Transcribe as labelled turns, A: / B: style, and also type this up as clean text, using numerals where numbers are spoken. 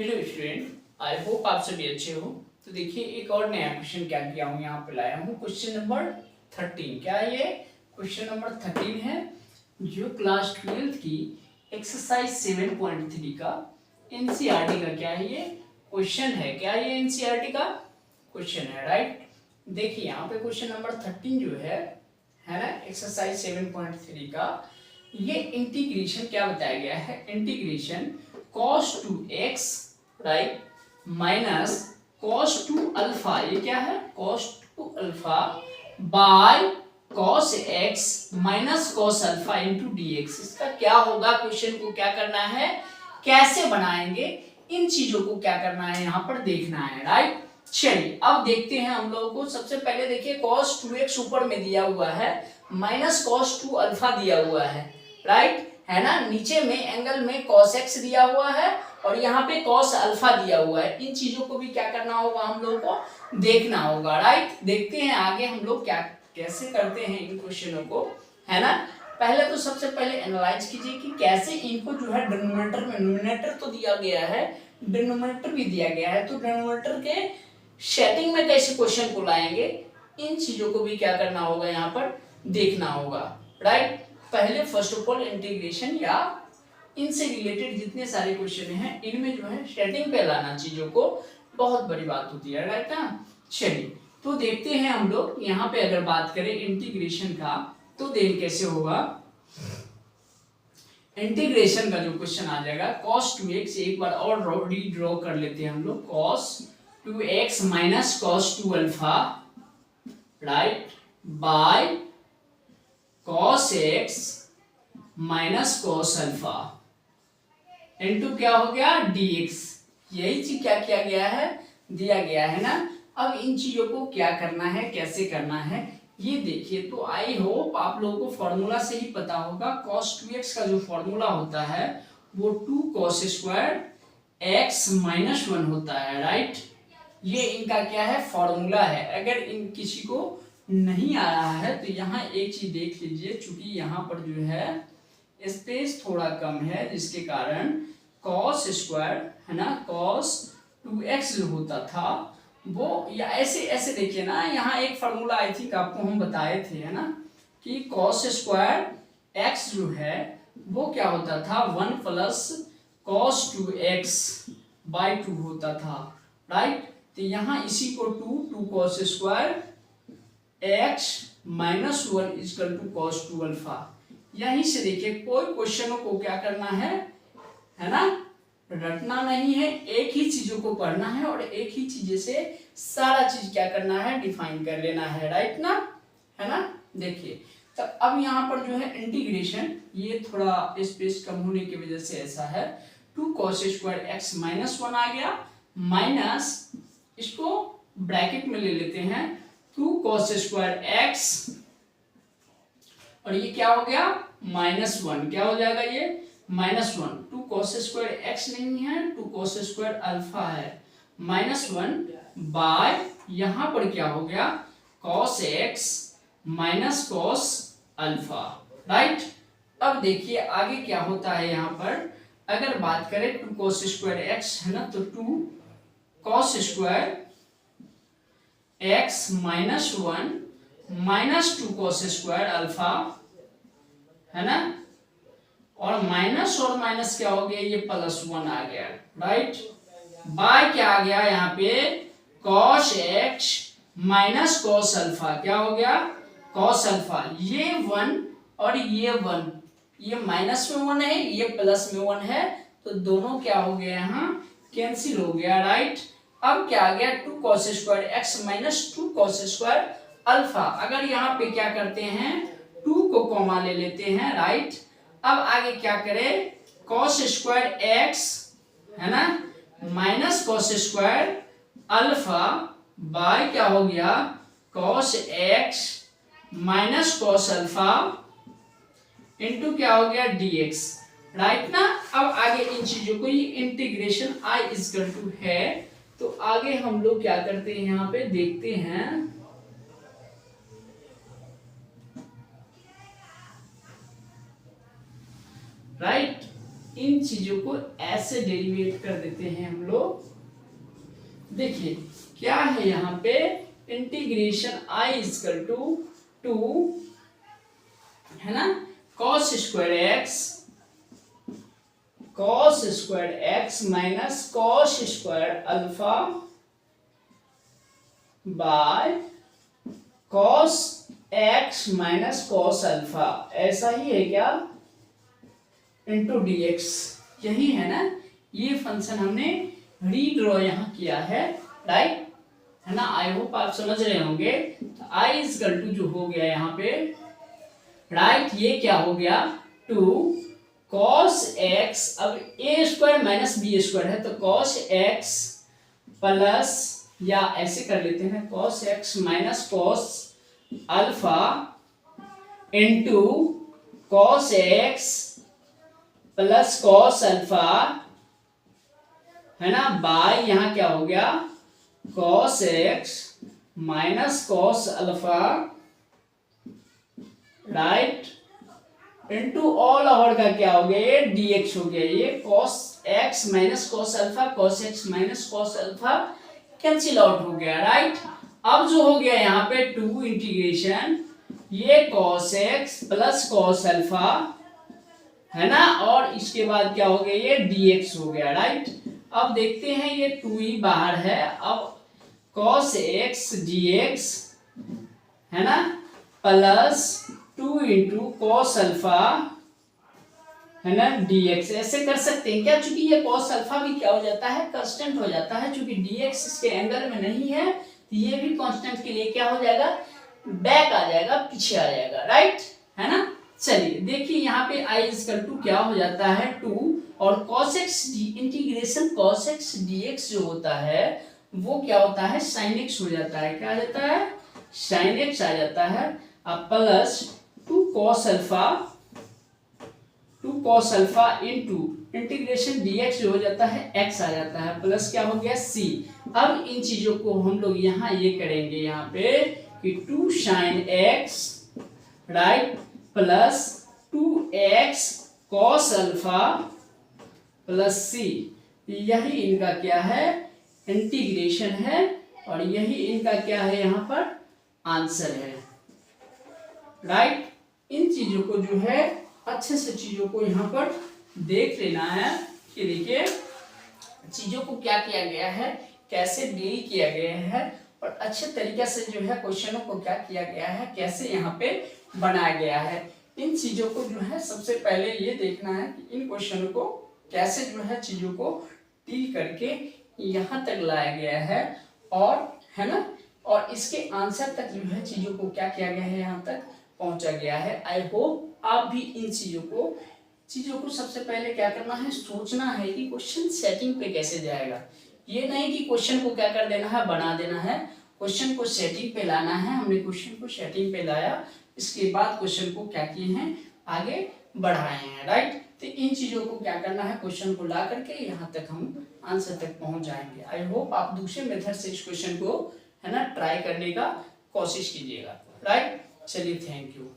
A: Hello student, I hope आप सभी अच्छे हो। तो देखिए एक और नया क्वेश्चन क्या किया हूँ, यहाँ पे लाया हूँ क्वेश्चन नंबर 13। क्या है ये? क्वेश्चन नंबर 13 है जो क्लास 12 की एक्सरसाइज 7.3 का एनसीईआरटी का क्या है ये क्वेश्चन है। क्या ये एनसीईआरटी का क्वेश्चन है, राइट। देखिए यहाँ पे क्वेश्चन नंबर 13 जो है ना, एक्सरसाइज 7.3 का ये इंटीग्रेशन क्या बताया गया है, integration cos 2x right minus cos 2 alpha, ये क्या है cos 2 alpha by cos x minus cos alpha into dx। इसका क्या होगा, क्वेश्चन को क्या करना है, कैसे बनाएंगे, इन चीजों को क्या करना है यहाँ पर देखना है, राइट। चलिए अब देखते हैं हम लोगों को। सबसे पहले देखिए cos 2x ऊपर में दिया हुआ है, माइनस cos 2 अल्फा दिया हुआ है, राइट है ना। नीचे में एंगल में cos x दिया हुआ है और यहाँ पे cos अल्फा दिया हुआ है। इन चीजों को भी क्या करना होगा, हम लोग को देखना होगा, राइट। देखते हैं आगे हम लोग क्या कैसे करते हैं इन क्वेश्चनों को, है ना। पहले तो सबसे पहले एनालाइज कीजिए कि कैसे इनको जो है डिनोमिनेटर में, न्यूमरेटर तो दिया गया है, डिनोमिनेटर भी दिया गया है, तो डिनोमिनेटर के सेटिंग में कैसे क्वेश्चन को लाएंगे, इन चीजों को भी क्या करना होगा, यहाँ पर देखना होगा, राइट। पहले फर्स्ट ऑफ ऑल इंटीग्रेशन या इनसे रिलेटेड जितने सारे क्वेश्चन हैं इनमें जो है सेटिंग पे लाना चीजों को बहुत बड़ी बात होती है, राइट ना। चलिए तो देखते हैं हम लोग यहाँ पे अगर बात करें इंटीग्रेशन का तो देन कैसे होगा। इंटीग्रेशन का जो क्वेश्चन आ जाएगा cos 2x, एक बार और रीड्रॉ कर लेते हैं हम लोग, cos 2x minus cos 2 alpha right by cos x minus cos alpha into क्या हो गया dx। यही चीज क्या किया गया है, दिया गया है ना। अब इन चीजों को क्या करना है, कैसे करना है ये देखिए। तो आई होप आप लोगों को फॉर्मूला से ही पता होगा। cos 2x का जो फॉर्मूला होता है वो 2 cos स्क्वायर x माइनस 1 होता है, राइट। ये इनका क्या है, फॉर्मूला है। अगर इन किसी को नहीं आ रहा है तो यहाँ एक चीज देख लीजिए, चूंकि यहाँ पर जो है स्पेस थोड़ा कम है जिसके कारण cos स्क्वायर है ना, cos 2x जो होता था वो, या ऐसे ऐसे देखिए ना, यहाँ एक फॉर्मूला आई थिंक आपको हम बताए थे, है ना, कि cos स्क्वायर x जो है वो क्या होता था 1 प्लस cos 2x बाई 2 होता था, राइट। तो यहाँ इसी को 2 cos square x minus 1 equal to cos 2 alpha. यहीं से देखिए कोई क्वेश्चनों को क्या करना है ना, रटना नहीं है, एक ही चीजों को पढ़ना है और एक ही चीजें से सारा चीज क्या करना है, डिफाइन कर लेना है, राइट ना, है ना। देखिए तो अब यहाँ पर जो है इंटीग्रेशन, ये थोड़ा स्पेस कम होने की वजह से ऐसा है, 2 cos स्क्वायर x माइनस 1 आ गया, माइनस इसको ब्रैकेट में ले लेते हैं 2 cos स्क्वायर x और ये क्या हो गया -1, क्या हो जाएगा ये -1। 2 cos स्क्वायर x नहीं है, 2 cos स्क्वायर अल्फा है, -1 बाय यहां पर क्या हो गया cos x minus cos alpha, right. अब देखिए आगे क्या होता है, यहाँ पर अगर बात करें 2 cos स्क्वायर x है ना, तो 2 cos square x minus 1 minus 2 cos square alpha है ना, और माइनस और माइनस क्या हो गया, ये +1 आ गया, राइट। बाय क्या आ गया यहाँ पे cos x minus cos alpha, क्या हो गया cos अल्फा, ये 1 और ये 1, ये माइनस में 1 है, ये प्लस में 1 है, तो दोनों क्या हो गया यहाँ कैंसिल हो गया, राइट। अब क्या आ गया 2 cos square x minus 2 cos square alpha. अगर यहाँ पे क्या करते हैं 2 को कॉमा ले लेते हैं, राइट। अब आगे क्या करें cos स्क्वायर x है ना minus cos square alpha by क्या हो गया cos x minus cos alpha into क्या हो गया dx, राइट ना। अब आगे इन चीजों को, ये इंटीग्रेशन I इक्वल टू है, तो आगे हम लोग क्या करते हैं यहाँ पे देखते हैं, राइट। इन चीजों को ऐसे डेरिवेट कर देते हैं हम लोग। देखिए क्या है यहाँ पे, इंटीग्रेशन आई इक्वल टू है ना cos square x minus cos square alpha by cos x minus cos alpha, ऐसा ही है क्या, इंटू dx, यही है ना। ये फंक्शन हमने रीड्रॉ यहाँ किया है, राइट है ना। आई होप आप समझ रहे होंगे। तो आई इक्वल टू जो हो गया यहाँ पे, राइट, ये क्या हो गया, 2 cos x, अब a square minus B square है तो cos x प्लस, या ऐसे कर लेते हैं, cos x minus cos alpha into cos x plus cos alpha, है ना, बाय यहाँ क्या हो गया, cos x minus cos alpha, right, into all over का क्या हो गया, ये dx हो गया। ये cos x minus cos alpha, cos x minus cos alpha cancel out हो गया, राइट। अब जो हो गया यहाँ पे 2 इंटीग्रेशन ये cos x plus cos alpha, है ना, और इसके बाद क्या हो गया, ये dx हो गया, राइट। अब देखते हैं ये 2 बाहर है, अब cos x dx, है ना, प्लस 2 इंटू cos अल्फा, है ना, dx, ऐसे कर सकते हैं क्या, चूंकि ये cos अल्फा भी क्या हो जाता है, कांस्टेंट हो जाता है, चूंकि dx इसके एंगल में नहीं है तो ये भी कांस्टेंट के लिए क्या हो जाएगा, बैक आ जाएगा, पीछे आ जाएगा, राइट, है ना। चलिए देखिए यहाँ पे i इक्वल टू क्या हो जाता है 2, और cos x integration cos x dx जो होता है वो क्या होता है, sin x हो जाता है, क्या आ जाता है, sin x आ जाता है, अब plus 2 cos alpha into integration dx जो हो जाता है x आ जाता है, प्लस क्या हो गया c। अब इन चीजों को हम लोग यहाँ ये करेंगे यहाँ पे कि 2 sin x, right, plus 2x cos alpha plus c, यही इनका क्या है, इंटीग्रेशन है, और यही इनका क्या है यहाँ पर आंसर है, राइट। इन चीजों को जो है अच्छे से चीजों को यहाँ पर देख लेना है कि देखिए चीजों को क्या किया गया है, कैसे डील किया गया है, और अच्छे तरीके से जो है क्वेश्चनों को क्या किया गया है, कैसे यहाँ पे बनाया गया है। इन चीजों को जो है सबसे पहले ये देखना है कि इन क्वेश्चनों को कैसे जो है चीजों को डील करके यहाँ तक लाया गया है, और है ना, और इसके आंसर तक जो है चीजों को क्या किया गया है, यहाँ तक पहुंचा गया है। आई होप आप भी इन चीजों को सबसे पहले क्या करना है, सोचना है कि क्वेश्चन सेटिंग पे कैसे जाएगा। ये नहीं कि क्वेश्चन को क्या कर देना है, बना देना है, क्वेश्चन को सेटिंग पे लाना है। हमने क्वेश्चन को सेटिंग पे लाया, इसके बाद क्वेश्चन को क्या किए हैं, आगे बढ़ाए हैं, राइट। तो इन चीजों को क्या करना है, क्वेश्चन को ला करके यहाँ तक हम आंसर तक पहुंच जाएंगे। आई होप आप दूसरे मेथड से इस क्वेश्चन को, है ना, ट्राई करने का कोशिश कीजिएगा, राइट। चलिए, थैंक यू।